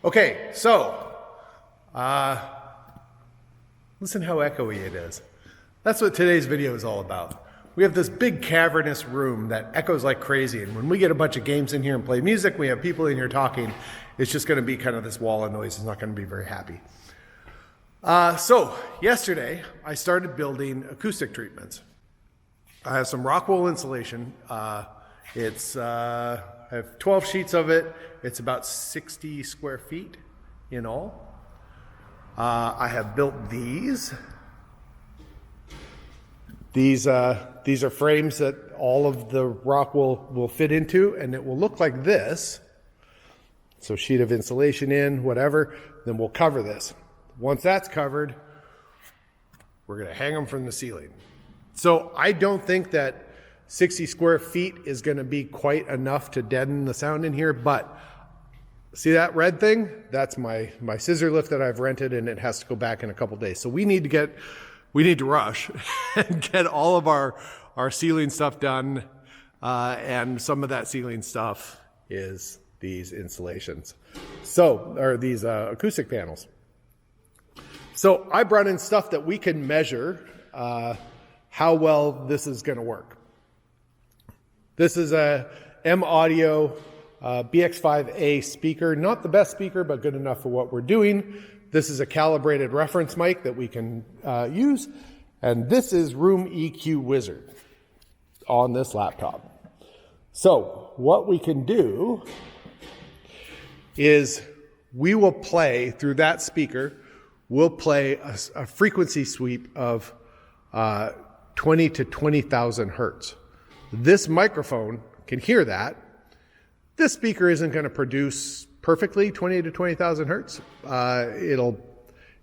Okay, so, listen how echoey it is. That's what today's video is all about. We have this big cavernous room that echoes like crazy, and when we get a bunch of games in here and play music, we have people in here talking, it's just gonna be kind of this wall of noise. It's not gonna be very happy. So, yesterday, I started building acoustic treatments. I have some rock wool insulation. I have 12 sheets of it. It's about 60 square feet in all. I have built these. These are frames that all of the rock will fit into, and it will look like this. So sheet of insulation in, whatever, then we'll cover this. Once that's covered, we're gonna hang them from the ceiling. So I don't think that 60 square feet is gonna be quite enough to deaden the sound in here, but see that red thing? That's my scissor lift that I've rented, and it has to go back in a couple days. So we need to rush and get all of our ceiling stuff done. And some of that ceiling stuff is these installations. Or these acoustic panels. So I brought in stuff that we can measure how well this is gonna work. This is a M Audio BX5A speaker. Not the best speaker, but good enough for what we're doing. This is a calibrated reference mic that we can use. And this is Room EQ Wizard on this laptop. So what we can do is we will play through that speaker, we'll play a frequency sweep of 20 to 20,000 hertz. This microphone can hear that. This speaker isn't going to produce perfectly 20 to 20,000 hertz.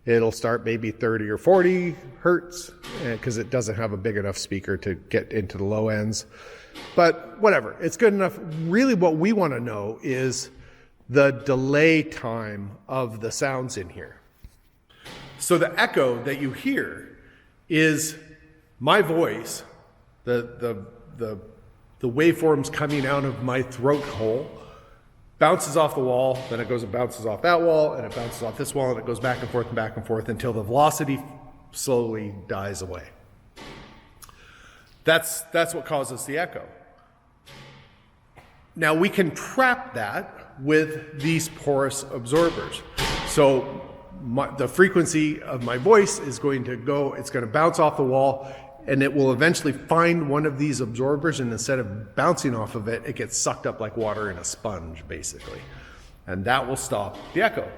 It'll start maybe 30 or 40 hertz because it doesn't have a big enough speaker to get into the low ends. But whatever, it's good enough. Really what we want to know is the delay time of the sounds in here. So the echo that you hear is my voice, the waveforms coming out of my throat hole, bounces off the wall, then it goes and bounces off that wall, and it bounces off this wall, and it goes back and forth until the velocity slowly dies away. That's what causes the echo. Now we can trap that with these porous absorbers. So the frequency of my voice is going to go, it's going to bounce off the wall, and it will eventually find one of these absorbers, and instead of bouncing off of it, it gets sucked up like water in a sponge, basically. And that will stop the echo.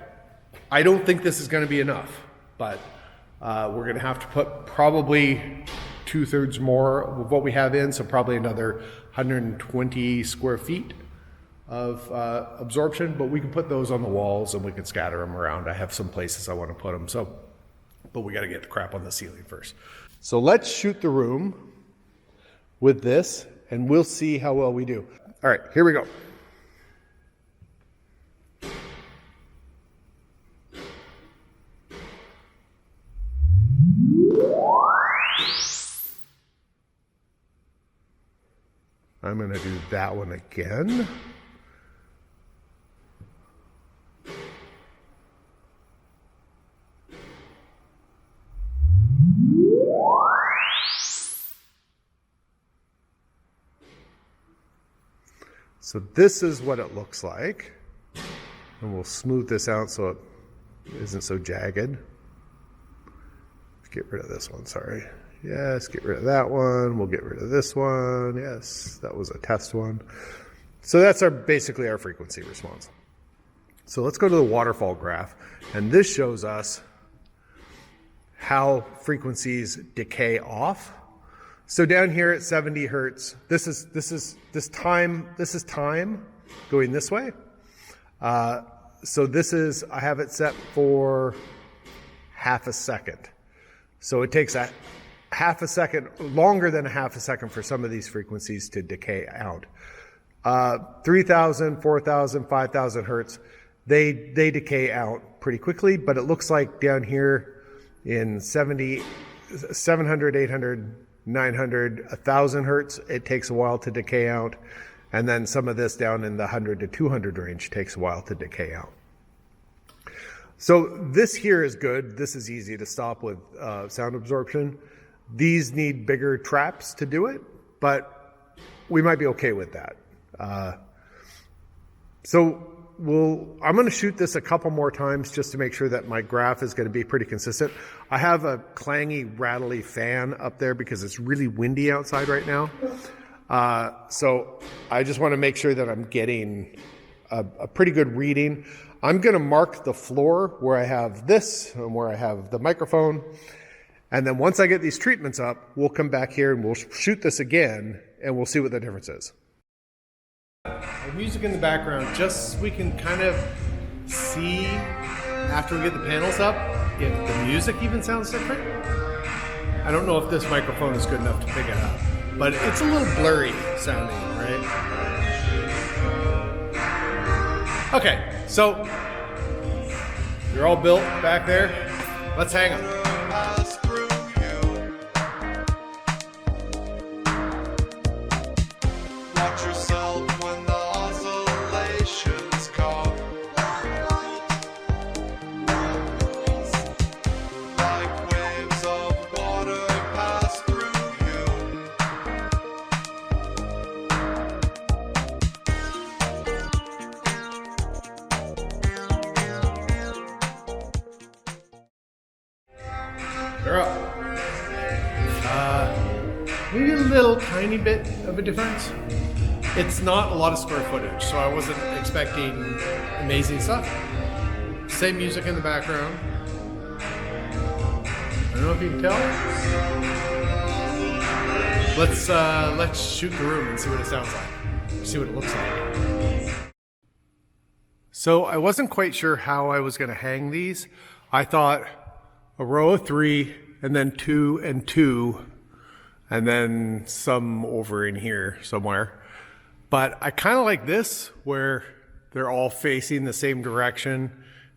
I don't think this is going to be enough, but we're going to have to put probably 2/3 more of what we have in, so probably another 120 square feet of absorption, but we can put those on the walls and we can scatter them around. I have some places I want to put them, but we got to get the crap on the ceiling first. So let's shoot the room with this, and we'll see how well we do. All right, here we go. I'm going to do that one again. So this is what it looks like, and we'll smooth this out so it isn't so jagged. Let's get rid of this one, sorry. Yes, get rid of that one. We'll get rid of this one. Yes, that was a test one. So that's basically our frequency response. So let's go to the waterfall graph, and this shows us how frequencies decay off. So down here at 70 hertz, this is time going this way. So I have it set for half a second. So it takes a half a second, longer than a half a second for some of these frequencies to decay out. 3,000, 4,000, 5,000 hertz, they decay out pretty quickly, but it looks like down here in 700, 800, 900, 1,000 hertz, it takes a while to decay out. And then some of this down in the 100 to 200 range takes a while to decay out. So this here is good. This is easy to stop with sound absorption. These need bigger traps to do it, but we might be okay with that. I'm going to shoot this a couple more times just to make sure that my graph is going to be pretty consistent. I have a clangy, rattly fan up there because it's really windy outside right now. So I just want to make sure that I'm getting a pretty good reading. I'm going to mark the floor where I have this and where I have the microphone. And then once I get these treatments up, we'll come back here and we'll shoot this again and we'll see what the difference is. Music in the background, just so we can kind of see after we get the panels up if the music even sounds different. I don't know if this microphone is good enough to pick it up, but it's a little blurry sounding, right? Okay, so you're all built back there. Let's hang them. They're up. Maybe a little tiny bit of a difference. It's not a lot of square footage, so I wasn't expecting amazing stuff. Same music in the background. I don't know if you can tell. Let's shoot the room and see what it sounds like. See what it looks like. So I wasn't quite sure how I was going to hang these. I thought a row of 3, and then 2 and 2, and then some over in here somewhere. But I kind of like this, where they're all facing the same direction,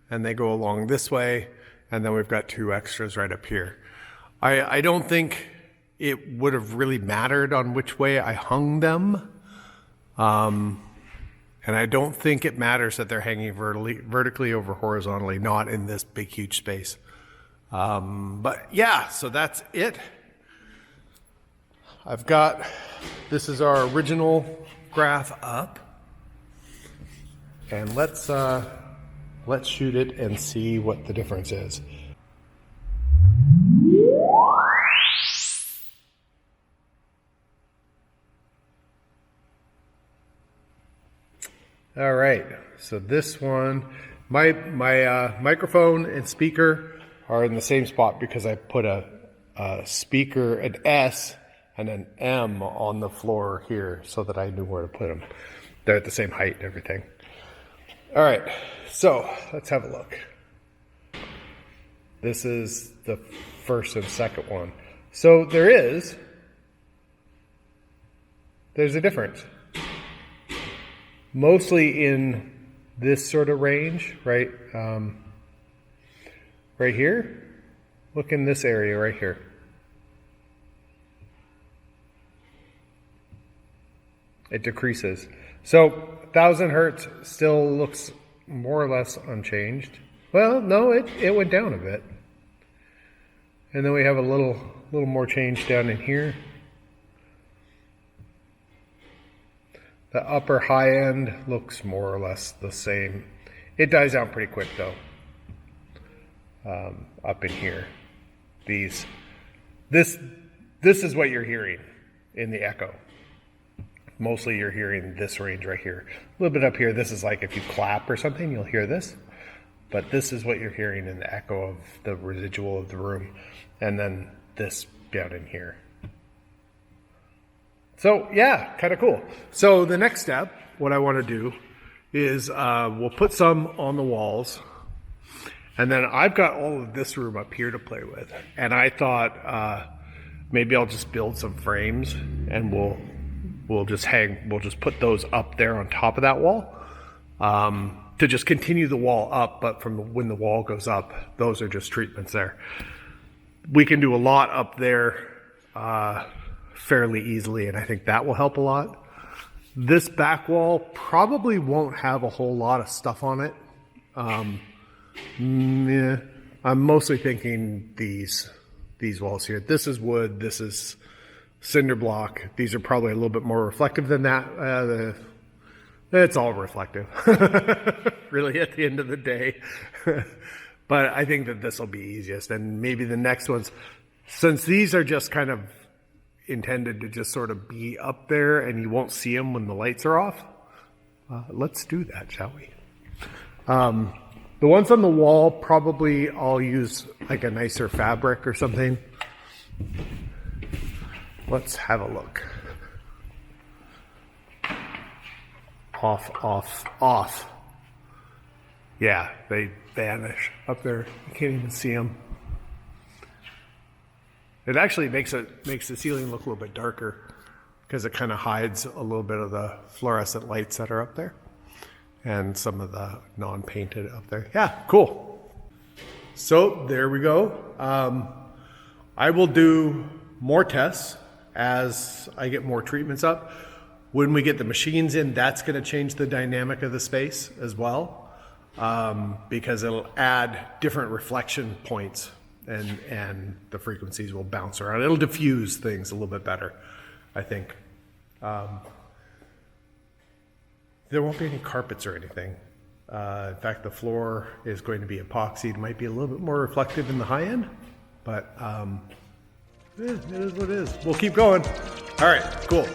and they go along this way, and then we've got 2 extras right up here. I don't think it would have really mattered on which way I hung them. And I don't think it matters that they're hanging vertically over horizontally, not in this big, huge space. But yeah, so that's it. This is our original graph up, and let's shoot it and see what the difference is. All right, so this one, my microphone and speaker are in the same spot because I put a speaker, an S and an M on the floor here so that I knew where to put them. They're at the same height and everything. All right, so let's have a look. This is the first and second one. So there's a difference. Mostly in this sort of range, right? Right here, look in this area right here. It decreases. So 1,000 hertz still looks more or less unchanged. Well, no, it went down a bit. And then we have a little more change down in here. The upper high end looks more or less the same. It dies out pretty quick though. Up in here. This is what you're hearing in the echo. Mostly you're hearing this range right here. A little bit up here, this is like if you clap or something, you'll hear this. But this is what you're hearing in the echo of the residual of the room. And then this down in here. So yeah, kind of cool. So the next step, what I want to do is we'll put some on the walls. And then I've got all of this room up here to play with. And I thought maybe I'll just build some frames and we'll just put those up there on top of that wall to just continue the wall up. But from when the wall goes up, those are just treatments there. We can do a lot up there fairly easily, and I think that will help a lot. This back wall probably won't have a whole lot of stuff on it. Yeah, I'm mostly thinking these walls here. This is wood. This is cinder block. These are probably a little bit more reflective than that. It's all reflective, really, at the end of the day. But I think that this will be easiest, and maybe the next ones, since these are just kind of intended to just sort of be up there and you won't see them when the lights are off. Let's do that, shall we? The ones on the wall, probably I'll use like a nicer fabric or something. Let's have a look. Off, off, off. Yeah, they vanish up there. You can't even see them. It actually makes the ceiling look a little bit darker because it kind of hides a little bit of the fluorescent lights that are up there and some of the non-painted up there. Yeah, cool. So there we go. I will do more tests as I get more treatments up. When we get the machines in, that's going to change the dynamic of the space as well, because it'll add different reflection points, and the frequencies will bounce around. It'll diffuse things a little bit better, I think. There won't be any carpets or anything. In fact, the floor is going to be epoxied. It might be a little bit more reflective in the high end, but it is what it is. We'll keep going. All right, cool.